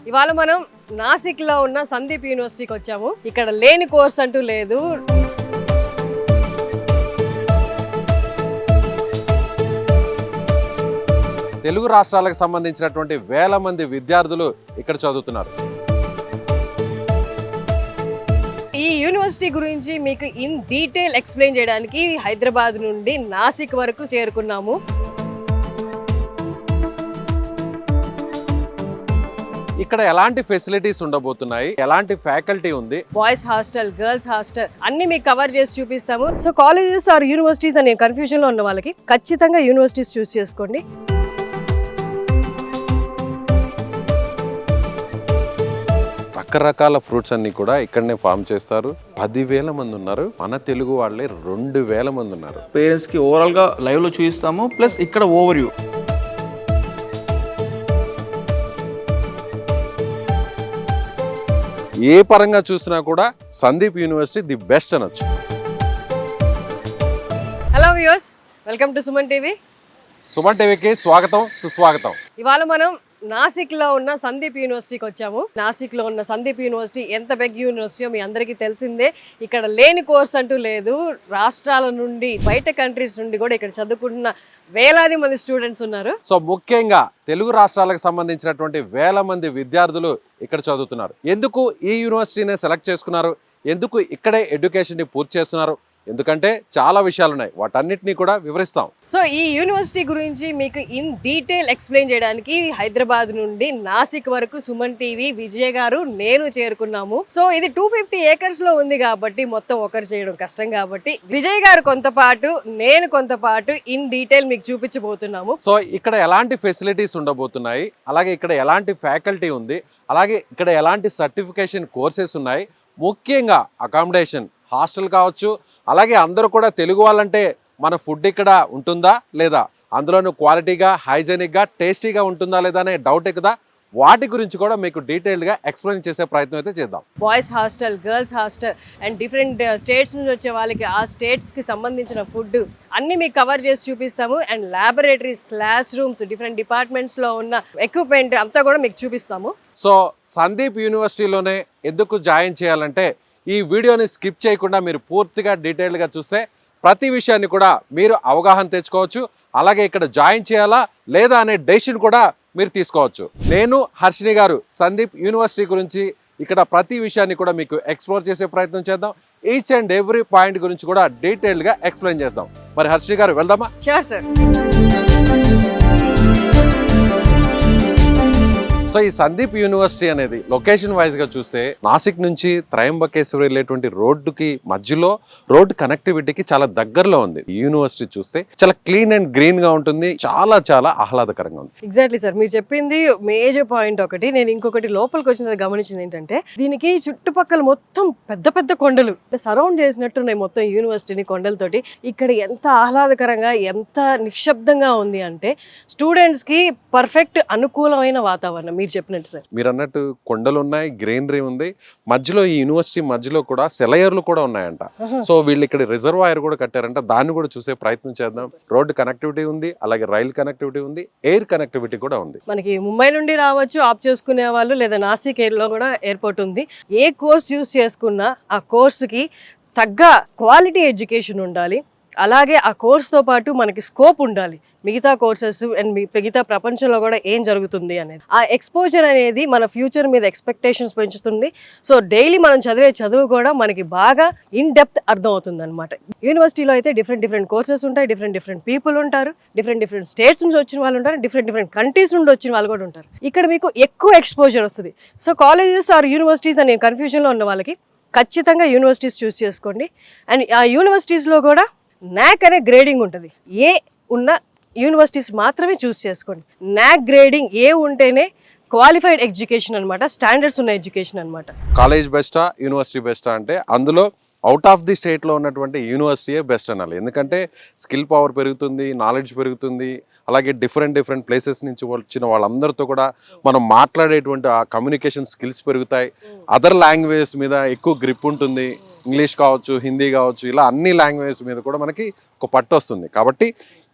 ఇవాళ మనం నాసిక్ లో ఉన్న సందీప్ యూనివర్సిటీకి వచ్చాము. ఇక్కడ లేని కోర్స్ అంటూ లేదు. తెలుగు రాష్ట్రాలకు సంబంధించినటువంటి వేల మంది విద్యార్థులు ఇక్కడ చదువుతున్నారు. ఈ యూనివర్సిటీ గురించి మీకు ఇన్ డీటెయిల్ ఎక్స్ప్లెయిన్ చేయడానికి హైదరాబాద్ నుండి నాసిక్ వరకు చేరుకున్నాము. ఇక్కడ ఎలాంటి ఫెసిలిటీస్ ఉండబోతున్నాయి, ఎలాంటి ఫ్యాకల్టీ ఉంది, బాయ్స్ హాస్టల్, గర్ల్స్ హాస్టల్ అన్ని మీకు కవర్ చేసి చూపిస్తాము. సో కాలేజెస్ ఆర్ యూనివర్సిటీస్ అనే కన్ఫ్యూజన్ లో ఉన్న వాళ్ళకి ఖచ్చితంగా యూనివర్సిటీస్ చూస్ చేసుకోండి. రకరకాల ఫ్రూట్స్ అన్ని కూడా ఇక్కడనే ఫామ్ చేస్తారు. 10,000 మంది ఉన్నారు. మన తెలుగు వాళ్ళే 2,000 మంది ఉన్నారు. పేరెంట్స్ కి ఓవరాల్ గా లైవ్ లో చూపిస్తాము, ప్లస్ ఇక్కడ ఓవర్ వ్యూ. ఏ పరంగా చూసినా కూడా సందీప్ యూనివర్సిటీ ది బెస్ట్ అనొచ్చు. Hello viewers, welcome to Suman TV. Suman టీవీకి స్వాగతం, సుస్వాగతం. ఇవాళ మనం నాసిక్ లో ఉన్న సందీప్ యూనివర్సిటీకి వచ్చాము. నాసిక్ లో ఉన్న సందీప్ యూనివర్సిటీ ఎంత పెద్ద యూనివర్సిటీ మీ అందరికీ తెలిసిందే. ఇక్కడ లేని కోర్స్ అంటూ లేదు. రాష్ట్రాల నుండి, బయట కంట్రీస్ నుండి కూడా ఇక్కడ చదువుకుంటున్న వేలాది మంది స్టూడెంట్స్ ఉన్నారు. సో ముఖ్యంగా తెలుగు రాష్ట్రాలకు సంబంధించినటువంటి వేల మంది విద్యార్థులు ఇక్కడ చదువుతున్నారు. ఎందుకు ఈ యూనివర్సిటీని సెలెక్ట్ చేసుకున్నారు, ఎందుకు ఇక్కడే ఎడ్యుకేషన్ ని పూర్తి చేస్తున్నారు, ఎందుకంటే చాలా విషయాలు ఉన్నాయి, వాటన్నిటినీ కూడా వివరిస్తాం. సో ఈ యూనివర్సిటీ గురించి మీకు ఇన్ డీటెయిల్ ఎక్స్ప్లెయిన్ చేయడానికి హైదరాబాద్ నుండి నాసిక్ వరకు సుమన్ టీవీ విజయ్ గారు, నేను చేరుకున్నాము. సో ఇది 250 acres లో ఉంది కాబట్టి మొత్తం ఒకరు చేయడం కష్టం కాబట్టి విజయ్ గారు కొంతపాటు, నేను కొంతపాటు ఇన్ డీటెయిల్ మీకు చూపించబోతున్నాము. సో ఇక్కడ ఎలాంటి ఫెసిలిటీస్ ఉండబోతున్నాయి, అలాగే ఇక్కడ ఎలాంటి ఫ్యాకల్టీ ఉంది, అలాగే ఇక్కడ ఎలాంటి సర్టిఫికేషన్ కోర్సెస్ ఉన్నాయి, ముఖ్యంగా అకామిడేషన్, హాస్టల్ కావచ్చు, అలాగే అందరూ కూడా తెలుగు వాళ్ళంటే మన ఫుడ్ ఇక్కడ ఉంటుందా లేదా, అందులోనూ క్వాలిటీగా, హైజెనిక్గా, టేస్టీగా ఉంటుందా లేదా అనే డౌట్ కదా. వాటి గురించి కూడా మీకు డీటెయిల్గా ఎక్స్ప్లెయిన్ చేసే ప్రయత్నం అయితే చేద్దాం. Boys hostel, girls hostel and different states నుంచి వచ్చే వాళ్ళకి ఆ స్టేట్స్కి సంబంధించిన ఫుడ్ అన్ని మీకు కవర్ చేసి చూపిస్తాము. And laboratories, classrooms, different డిపార్ట్మెంట్స్లో ఉన్న ఎక్విప్మెంట్ అంతా కూడా మీకు చూపిస్తాము. సో సందీప్ యూనివర్సిటీలోనే ఎందుకు జాయిన్ చేయాలంటే ఈ వీడియోని స్కిప్ చేయకుండా మీరు పూర్తిగా డీటెయిల్గా చూస్తే ప్రతి విషయాన్ని కూడా మీరు అవగాహన తెచ్చుకోవచ్చు. అలాగే ఇక్కడ జాయిన్ చేయాలా లేదా అనే డెసిషన్ కూడా మీరు తీసుకోవచ్చు. నేను, హర్షిని గారు సందీప్ యూనివర్సిటీ గురించి ఇక్కడ ప్రతి విషయాన్ని కూడా మీకు ఎక్స్ప్లోర్ చేసే ప్రయత్నం చేద్దాం. ఈచ్ అండ్ ఎవ్రీ పాయింట్ గురించి కూడా డీటెయిల్గా ఎక్స్ప్లెయిన్ చేద్దాం. మరి హర్షిని గారు వెళ్దామా? Sure sir. సో ఈ సందీప్ యూనివర్సిటీ అనేది లొకేషన్ వైజ్ గా చూస్తే నాసిక్ నుంచి త్రయంబకేశ్వర్ వెళ్ళేటువంటి రోడ్డుకి మధ్యలో రోడ్ కనెక్టివిటీకి చాలా దగ్గరలో ఉంది. ఈ యూనివర్సిటీ చూస్తే చాలా క్లీన్ అండ్ గ్రీన్ గా ఉంటుంది, చాలా చాలా ఆహ్లాదకరంగా ఉంది. ఎగ్జాక్ట్లీ సార్, మీరు చెప్పింది మేజర్ పాయింట్ ఒకటి. నేను ఇంకొకటి లోపలికి వచ్చిన గమనించింది ఏంటంటే దీనికి చుట్టుపక్కల మొత్తం పెద్ద పెద్ద కొండలు సరౌండ్ చేసినట్టున్నాయి మొత్తం యూనివర్సిటీని కొండలతోటి. ఇక్కడ ఎంత ఆహ్లాదకరంగా, ఎంత నిశ్శబ్దంగా ఉంది అంటే స్టూడెంట్స్ కి పర్ఫెక్ట్ అనుకూలమైన వాతావరణం. మీరు చెప్పినట్టు సార్, మీరు అన్నట్టు కొండలు ఉన్నాయి, గ్రీనరీ ఉంది, మధ్యలో ఈ యూనివర్సిటీ మధ్యలో కూడా సెలయర్లు కూడా ఉన్నాయంట. సో వీళ్ళు ఇక్కడ రిజర్వాయర్ కూడా కట్టారంట, దాన్ని కూడా చూసే ప్రయత్నం చేద్దాం. రోడ్డు కనెక్టివిటీ ఉంది, అలాగే రైల్ కనెక్టివిటీ ఉంది, ఎయిర్ కనెక్టివిటీ కూడా ఉంది. మనకి ముంబై నుండి రావచ్చు ఆప్ చేసుకునే వాళ్ళు, లేదా నాసిక్ లో కూడా ఎయిర్పోర్ట్ ఉంది. ఏ కోర్స్ యూస్ చేసుకున్నా ఆ కోర్సుకి తగ్గ క్వాలిటీ ఎడ్యుకేషన్ ఉండాలి. అలాగే ఆ కోర్స్తో పాటు మనకి స్కోప్ ఉండాలి, మిగతా కోర్సెస్ అండ్ మిగతా ప్రపంచంలో కూడా ఏం జరుగుతుంది అనేది. ఆ ఎక్స్పోజర్ అనేది మన ఫ్యూచర్ మీద ఎక్స్పెక్టేషన్స్ పెంచుతుంది. సో డైలీ మనం చదివే చదువు కూడా మనకి బాగా ఇన్ డెప్త్ అర్థం అవుతుంది అనమాట. యూనివర్సిటీలో అయితే డిఫరెంట్ కోర్సెస్ ఉంటాయి, డిఫరెంట్ పీపుల్ ఉంటారు, డిఫరెంట్ స్టేట్స్ నుంచి వచ్చిన వాళ్ళు ఉంటారు, డిఫరెంట్ కంట్రీస్ నుండి వచ్చిన వాళ్ళు కూడా ఉంటారు. ఇక్కడ మీకు ఎక్కువ ఎక్స్పోజర్ వస్తుంది. సో కాలేజెస్ ఆర్ యూనివర్సిటీస్ అనే కన్ఫ్యూజన్లో ఉన్న వాళ్ళకి ఖచ్చితంగా యూనివర్సిటీస్ చూస్ చేసుకోండి. అండ్ ఆ యూనివర్సిటీస్లో కూడా NAC అనే గ్రేడింగ్ ఉంటుంది. ఏ ఉన్న యూనివర్సిటీస్ మాత్రమే చూస్ చేసుకోండి. NAC గ్రేడింగ్ ఏ ఉంటేనే క్వాలిఫైడ్ ఎడ్యుకేషన్ అనమాట, స్టాండర్డ్స్ ఉన్న ఎడ్యుకేషన్ అనమాట. కాలేజ్ బెస్టా, యూనివర్సిటీ బెస్టా అంటే అందులో అవుట్ ఆఫ్ ది స్టేట్లో ఉన్నటువంటి యూనివర్సిటీయే బెస్ట్ అనాలి. ఎందుకంటే స్కిల్ పవర్ పెరుగుతుంది, నాలెడ్జ్ పెరుగుతుంది, అలాగే డిఫరెంట్ ప్లేసెస్ నుంచి వచ్చిన వాళ్ళందరితో కూడా మనం మాట్లాడేటువంటి ఆ కమ్యూనికేషన్ స్కిల్స్ పెరుగుతాయి. అదర్ లాంగ్వేజెస్ మీద ఎక్కువ గ్రిప్ ఉంటుంది. ఇంగ్లీష్ కావచ్చు, హిందీ కావచ్చు, ఇలా అన్ని లాంగ్వేజెస్ మీద కూడా మనకి ఒక పట్టు వస్తుంది. కాబట్టి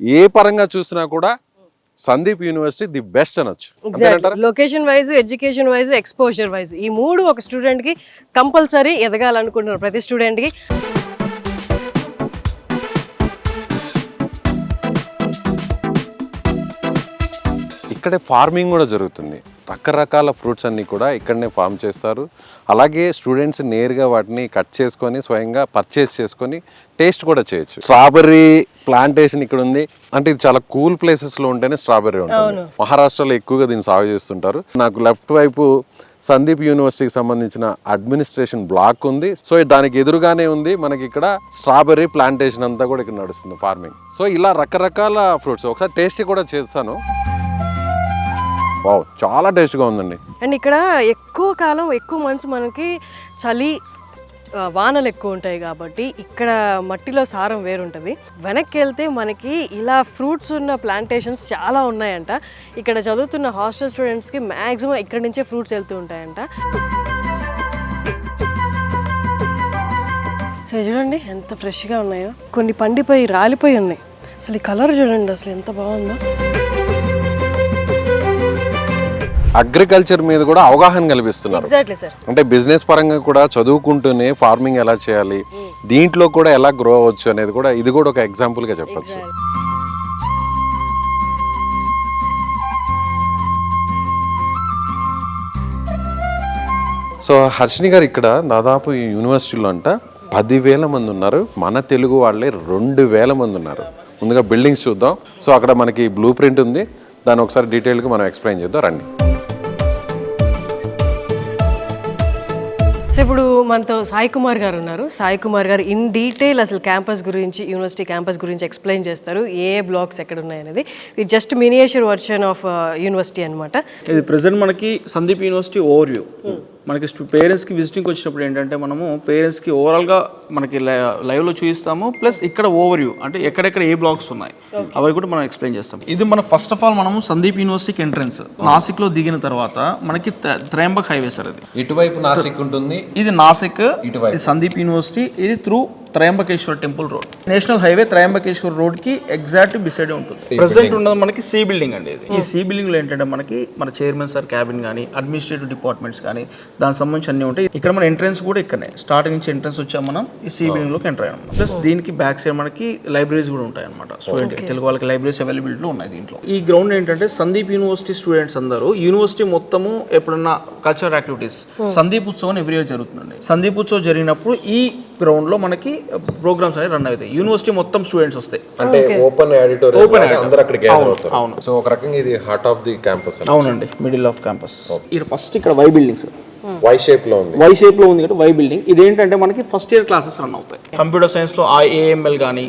ఏ పరంగా చూసినా కూడా సందీప్ యూనివర్సిటీ ది బెస్ట్ అనొచ్చు. Exactly. Location wise, education wise, exposure wise ఈ మూడు ఒక స్టూడెంట్ కి కంపల్సరీ ఎదగాలనుకుంటున్నారు ప్రతి స్టూడెంట్ కి. ఇక్కడే ఫార్మింగ్ కూడా జరుగుతుంది. రకరకాల ఫ్రూట్స్ అన్నీ కూడా ఇక్కడనే ఫార్మ్ చేస్తారు. అలాగే స్టూడెంట్స్ నేరుగా వాటిని కట్ చేసుకొని స్వయంగా పర్చేస్ చేసుకొని టేస్ట్ కూడా చేయొచ్చు. స్ట్రాబెర్రీ ప్లాంటేషన్ ఇక్కడ ఉంది. అంటే ఇది చాలా కూల్ ప్లేసెస్లో ఉంటేనే స్ట్రాబెర్రీ ఉంటుంది. మహారాష్ట్రలో ఎక్కువగా దీన్ని సాగు చేస్తుంటారు. నాకు లెఫ్ట్ వైపు సందీప్ యూనివర్సిటీకి సంబంధించిన అడ్మినిస్ట్రేషన్ బ్లాక్ ఉంది. సో దానికి ఎదురుగానే ఉంది మనకి ఇక్కడ స్ట్రాబెర్రీ ప్లాంటేషన్ అంతా కూడా ఇక్కడ నడుస్తుంది ఫార్మింగ్. సో ఇలా రకరకాల ఫ్రూట్స్ ఒకసారి టేస్ట్ కూడా చేస్తాను. వావ్, చాలా టేస్ట్గా ఉందండి. అండ్ ఇక్కడ ఎక్కువ కాలం ఎక్కువ మంత్స్ మనకి చలి వానలు ఎక్కువ ఉంటాయి కాబట్టి ఇక్కడ మట్టిలో సారం వేరుంటుంది. వెనక్కి వెళ్తే మనకి ఇలా ఫ్రూట్స్ ఉన్న ప్లాంటేషన్స్ చాలా ఉన్నాయంట. ఇక్కడ చదువుతున్న హాస్టల్ స్టూడెంట్స్కి మ్యాక్సిమం ఇక్కడి నుంచే ఫ్రూట్స్ వెళ్తూ ఉంటాయంట. సో చూడండి ఎంత ఫ్రెష్గా ఉన్నాయో. కొన్ని పండిపోయి రాలిపోయి ఉన్నాయి. అసలు ఈ కలర్ చూడండి అసలు ఎంత బాగుందో. అగ్రికల్చర్ మీద కూడా అవగాహన కల్పిస్తున్నారు. Exactly sir. అంటే బిజినెస్ పరంగా కూడా చదువుకుంటూనే ఫార్మింగ్ ఎలా చేయాలి, దీంట్లో కూడా ఎలా గ్రో అవ్వచ్చు అనేది కూడా ఇది కూడా ఒక ఎగ్జాంపుల్ గా చెప్పచ్చు. సో హర్షిని గారు, ఇక్కడ దాదాపు ఈ యూనివర్సిటీలో అంట 10,000 మంది ఉన్నారు. మన తెలుగు వాళ్ళే 2,000 మంది ఉన్నారు. ముందుగా బిల్డింగ్స్ చూద్దాం. సో అక్కడ మనకి బ్లూ ప్రింట్ ఉంది, దాన్ని ఒకసారి డీటెయిల్గా మనం ఎక్స్ప్లెయిన్ చేద్దాం రండి. సో ఇప్పుడు మనతో సాయి కుమార్ గారు ఉన్నారు. సాయి కుమార్ గారు ఇన్ డీటెయిల్ అసలు క్యాంపస్ గురించి, యూనివర్సిటీ క్యాంపస్ గురించి ఎక్స్ప్లెయిన్ చేస్తారు. ఏ బ్లాక్స్ ఎక్కడ ఉన్నాయనేది. ఇది just miniature version of university అనమాట. ఇది ప్రెసెంట్ మనకి సందీప్ యూనివర్సిటీ ఓవర్ వ్యూ. మనకి పేరెంట్స్కి విజిటింగ్కి వచ్చినప్పుడు ఏంటంటే మనము పేరెంట్స్కి ఓవరాల్గా మనకి లైవ్లో చూపిస్తాము. ప్లస్ ఇక్కడ ఓవర్ వ్యూ అంటే ఎక్కడెక్కడ ఏ బ్లాక్స్ ఉన్నాయి అవి కూడా మనం ఎక్స్ప్లెయిన్ చేస్తాం. ఇది మన ఫస్ట్ ఆఫ్ ఆల్ మనము సందీప్ యూనివర్సిటీకి ఎంట్రన్స్ నాసిక్లో దిగిన తర్వాత మనకి త్రయంబక్ హైవే సార్. అది ఇటువైపు నాసిక్ ఉంటుంది, ఇది నాసిక్, ఇది సందీప్ యూనివర్సిటీ, ఇది through Trimbakeshwar temple road. National highway Trimbakeshwar road కి ఎగ్జాక్ట్ బిసైడ్ ఉంటుంది. ప్రెసెంట్ ఉన్నది మనకి సి బిల్డింగ్ అండి. ఇది ఈ సి బిల్డింగ్ లో ఏంటంటే మనకి మన చైర్మన్ సార్ క్యాబిన్ కానీ, అడ్మినిస్ట్రేటివ్ డిపార్ట్మెంట్స్ కానీ దానికి సంబంధించి అన్ని ఉంటాయి. ఇక్కడ మన ఎంట్రన్స్ కూడా ఇక్కడనే స్టార్టింగ్ నుంచి ఎంట్రన్స్ వచ్చాం మనం ఈ సి బిల్డింగ్ లోకి ఎంటర్ అయ్యాం. ప్లస్ దీనికి బ్యాక్ సైడ్ మనకి లైబ్రరీస్ కూడా ఉంటాయి అనమాట. స్టూడెంట్ తెలుగు వాళ్ళకి లైబ్రరీస్ అవైలబిలిటీ ఉన్నాయి దీంట్లో. ఈ గ్రౌండ్ ఏంటంటే సందీప్ యూనివర్సిటీ స్టూడెంట్స్ అందరూ యూనివర్సిటీ మొత్తము ఎప్పుడన్నా కల్చరల్ యాక్టివిటీస్ సందీప్ ఉత్సవం ఎవ్రీ ఇయర్ జరుగుతుందండి. సందీప్ ఉత్సవం జరిగినప్పుడు ఈ గ్రౌండ్ లో మనకి ప్రోగ్రామ్స్ అనేవి రన్ అవుతాయి. యూనివర్సిటీ మొత్తం స్టూడెంట్స్ వస్తాయి. అంటే ఓపెన్ ఆడిటోరియం, అందరూ అక్కడ గ్యాదర్ అవుతారు. అవును. సో ఒక రకంగా ఇది హార్ట్ ఆఫ్ ది క్యాంపస్. అవునండి, మిడిల్ ఆఫ్ క్యాంపస్. ఇది ఫస్ట్ ఇక్కడ Y building sir, Y shape లో ఉంది. వై షేప్ లో ఉంది కదా వై బిల్డింగ్. ఇదేంటంటే మనకి ఫస్ట్ ఇయర్ క్లాసెస్ రన్ అవుతాయి. కంప్యూటర్ సైన్స్ లో ఏఎంఎల్ కానీ,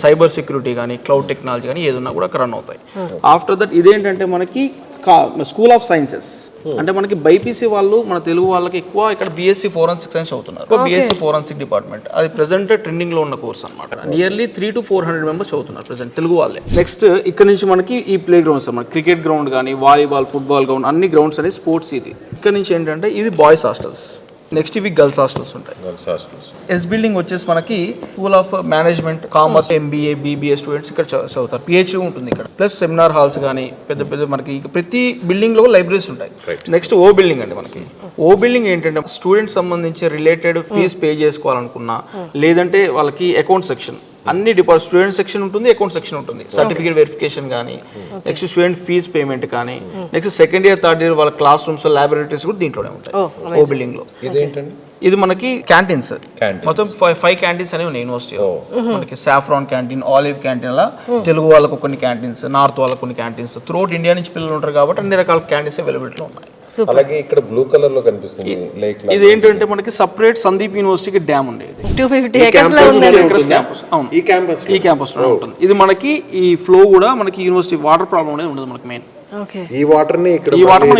సైబర్ సెక్యూరిటీ కానీ, క్లౌడ్ టెక్నాలజీ కానీ ఏదన్నా కూడా అక్కడ రన్ అవుతాయి. ఆఫ్టర్ దట్ ఇదేంటంటే మనకి స్కూల్ ఆఫ్ సైన్సెస్ అంటే మనకి బైపీసీ వాళ్ళు మన తెలుగు వాళ్ళకి ఎక్కువ ఇక్కడ బీఎస్సీ ఫోరెన్సిక్ సైన్స్ అవుతున్నారు. బీఎస్సీ ఫోరెన్సిక్ డిపార్ట్మెంట్ అది ప్రెసెంట్ ట్రెండింగ్ లో ఉన్న కోర్స్ అనమాట. నియర్లీ 300 to 400 మెంబర్స్ చదువుతున్నారు ప్రెసెంట్ తెలుగు వాళ్ళే. నెక్స్ట్ ఇక్కడ నుంచి మనకి ఈ ప్లే గ్రౌండ్స్ మన క్రికెట్ గ్రౌండ్ కానీ, వాలీబాల్, ఫుట్బాల్ గ్రౌండ్ అన్ని గ్రౌండ్స్ అనేది స్పోర్ట్స్. ఇది ఇక్కడ నుంచి ఏంటంటే ఇది బాయ్స్ హాస్టల్స్. నెక్స్ట్ ఇవి గర్ల్స్ హాస్టల్స్ ఉంటాయి. ఎస్ బిల్డింగ్ వచ్చేసి మనకి school of management, commerce, MBA, BBA students ఇక్కడ చదువుతారు. పిహెచ్డీ ఉంటుంది ఇక్కడ. ప్లస్ సెమినార్ హాల్స్ కానీ పెద్ద పెద్ద మనకి ప్రతి బిల్డింగ్ లో లైబ్రరీస్ ఉంటాయి. నెక్స్ట్ ఓ బిల్డింగ్ అండి. మనకి ఓ బిల్డింగ్ ఏంటంటే స్టూడెంట్స్ సంబంధించి రిలేటెడ్ ఫీజ్ పే చేసుకోవాలనుకున్నా, లేదంటే వాళ్ళకి అకౌంట్ సెక్షన్ అన్ని డిపార్ట్మెంట్ స్టూడెంట్ సెక్షన్ ఉంటుంది, అకౌంట్ సెక్షన్ ఉంటుంది, సర్టిఫికేట్ వెరిఫికేషన్ కానీ, నెక్స్ట్ స్టూడెంట్ ఫీజ్ పేమెంట్ కానీ, next second year third year వాళ్ళ క్లాస్ రూమ్స్, ల్యాబొరేటరీస్ కూడా దీంట్లోనే ఉంటాయి ఓ బిల్డింగ్ లో. ఇది మనకి క్యాంటీన్స్ మొత్తం 5 క్యాంటీన్స్ అనేవి ఉన్నాయి యూనివర్సిటీలో. మనకి సాఫ్రాన్ క్యాంటీన్, ఆలివ్ క్యాంటీన్, అలా తెలుగు వాళ్ళకు కొన్ని క్యాంటీన్స్, నార్త్ వాళ్ళకు కొన్ని క్యాంటీన్స్, త్రూఅవుట్ ఇండియా నుంచి పిల్లలు ఉంటారు కాబట్టి అన్ని రకాల క్యాంటీన్స్ అవైలబిలిటీలో ఉన్నాయి. అలాగే ఇక్కడ బ్లూ కలర్ లో కనిపిస్తుంది లేక్. ఇది ఏంటంటే మనకి సపరేట్ సందీప్ యూనివర్సిటీకి డ్యామ్ ఉండేది. 250 acres లో ఉంది క్యాంపస్. అవును, ఈ క్యాంపస్ లో ఉంటుంది. ఇది మనకి ఈ ఫ్లో కూడా మనకి యూనివర్సిటీ వాటర్ ప్రాబ్లం అనేది ఉండదు మనకి మెయిన్. ఈ వాటర్ ని ఇక్కడ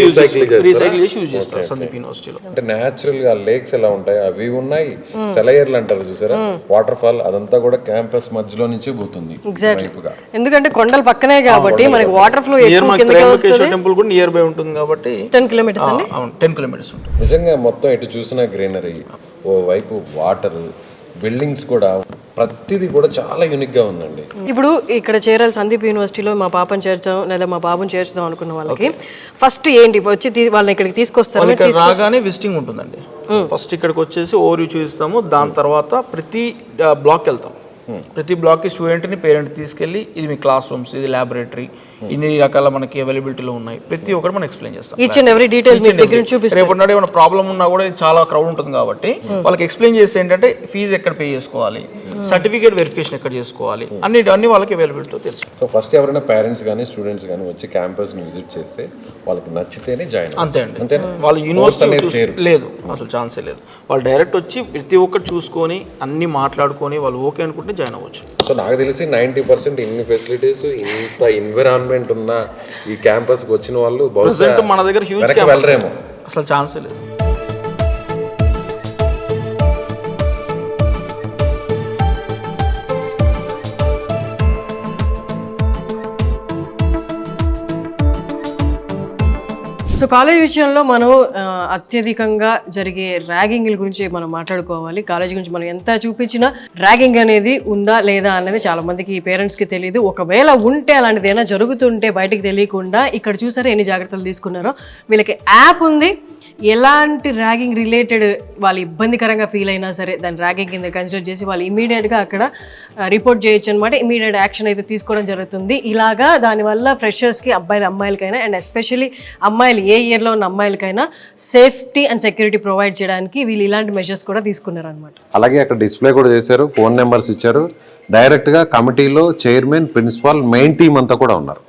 రీసైకిల్ చేసి యూజ్ చేస్తారు సందీప్ యూనివర్సిటీలో. అంటే నేచురల్ గా లేక్స్ ఎలా ఉంటాయి అవి ఉన్నాయి. సెలయర్లు అంటారు చూసారా, వాటర్ ఫాల్, అదంతా కూడా క్యాంపస్ మధ్యలో నుంచి పోతుంది. ఎందుకంటే కొండల పక్కనే కాబట్టి మనకి వాటర్ ఫ్లో ఎక్కువ కిందకి వస్తుంది. టెంపుల్ కూడా నియర్ బై ఉంటుంది కాబట్టి 10 kilometers అండి. అవును, 10 kilometers ఉంటుంది. నిజంగా మొత్తం ఎటు చూసినా గ్రీనరీ, ఓ వైపు వాటర్, బిల్డింగ్స్ కూడా ప్రతిదీ కూడా చాలా యూనిక్గా ఉందండి. ఇప్పుడు ఇక్కడ చేరాలి సందీప్ యూనివర్సిటీలో మా పాపను చేర్చాం లేదా మా బాబుని చేర్చుదాం అనుకున్న వాళ్ళకి ఫస్ట్ ఏంటి వచ్చి వాళ్ళని ఇక్కడికి తీసుకొస్తారు? ఇక్కడ రాగానే విజిటింగ్ ఉంటుందండి. ఫస్ట్ ఇక్కడికి వచ్చేసి ఓవర్ వ్యూ చూపిస్తాము. దాని తర్వాత ప్రతి బ్లాక్ వెళ్తాం. ప్రతి బ్లాక్కి స్టూడెంట్ని పేరెంట్ తీసుకెళ్ళి ఇది మీ క్లాస్ రూమ్స్, ఇది ల్యాబొరేటరీ, ఇన్ని రకాల మనకి అవైలబిలిటీలో ఉన్నాయి, ప్రతి ఒక్కటి మనం ఎక్స్ప్లెయిన్ చేస్తాం. ఈచ్ అండ్ ఎవ్రీ డీటెయిల్ రేపు నాడు ఏమైనా ప్రాబ్లం ఉన్నా కూడా చాలా క్రౌడ్ ఉంటుంది కాబట్టి వాళ్ళకి ఎక్స్ప్లెయిన్ చేస్తే ఏంటంటే ఫీజు ఎక్కడ పే చేసుకోవాలి, సర్టిఫికేట్ వెరిఫికేషన్ ఎక్కడ చేసుకోవాలి, అన్ని వాళ్ళకి అవైలబిలిటీలో తెలుసు. సో ఫస్ట్ ఎవరైనా పేరెంట్స్ కానీ స్టూడెంట్స్ కానీ వచ్చి క్యాంపస్ని విజిట్ చేస్తే వాళ్ళకి నచ్చితేనే జాయిన్. అంతే అండి. వాళ్ళు యూనివర్సిటీ లేదు, అసలు ఛాన్సే లేదు. వాళ్ళు డైరెక్ట్ వచ్చి ప్రతి ఒక్కటి చూసుకొని అన్ని మాట్లాడుకొని వాళ్ళు ఓకే అనుకుంటే జాయిన్ అవ్వచ్చు. సో నాకు తెలిసి 90% ఇన్ని ఫెసిలిటీస్, ఇంత ఎన్విరాన్మెంట్ ఉన్న ఈ క్యాంపస్కి వచ్చిన వాళ్ళు మన దగ్గర హ్యూజ్ వెళ్ళరేమో, అసలు ఛాన్సే లేదు. సో కాలేజ్ విషయంలో మనం అత్యధికంగా జరిగే ర్యాగింగ్ల గురించి మనం మాట్లాడుకోవాలి. కాలేజ్ గురించి మనం ఎంత చూపించినా ర్యాగింగ్ అనేది ఉందా లేదా అనేది చాలా మందికి పేరెంట్స్కి తెలియదు. ఒకవేళ ఉంటే అలాంటిది ఏమైనా జరుగుతుంటే బయటికి తెలియకుండా ఇక్కడ చూసారా ఎన్ని జాగ్రత్తలు తీసుకున్నారో. వీళ్ళకి యాప్ ఉంది, ఎలాంటి ర్యాగింగ్ రిలేటెడ్ వాళ్ళు ఇబ్బందికరంగా ఫీల్ అయినా సరే దాన్ని ర్యాగింగ్ కింద కన్సిడర్ చేసి వాళ్ళు ఇమీడియట్గా అక్కడ రిపోర్ట్ చేయొచ్చు అనమాట. ఇమీడియట్ యాక్షన్ అయితే తీసుకోవడం జరుగుతుంది. ఇలాగా దానివల్ల ఫ్రెషర్స్కి అమ్మాయిలకైనా అండ్ ఎస్పెషల్లీ అమ్మాయిలు ఏ ఇయర్లో ఉన్న అమ్మాయిలకైనా సేఫ్టీ అండ్ సెక్యూరిటీ ప్రొవైడ్ చేయడానికి వీళ్ళు ఇలాంటి మెజర్స్ కూడా తీసుకున్నారు అనమాట. అలాగే అక్కడ డిస్ప్లే కూడా చేశారు, ఫోన్ నెంబర్స్ ఇచ్చారు. డైరెక్ట్గా కమిటీలో చైర్మన్, ప్రిన్సిపాల్, మెయిన్ టీం అంతా కూడా ఉన్నారు.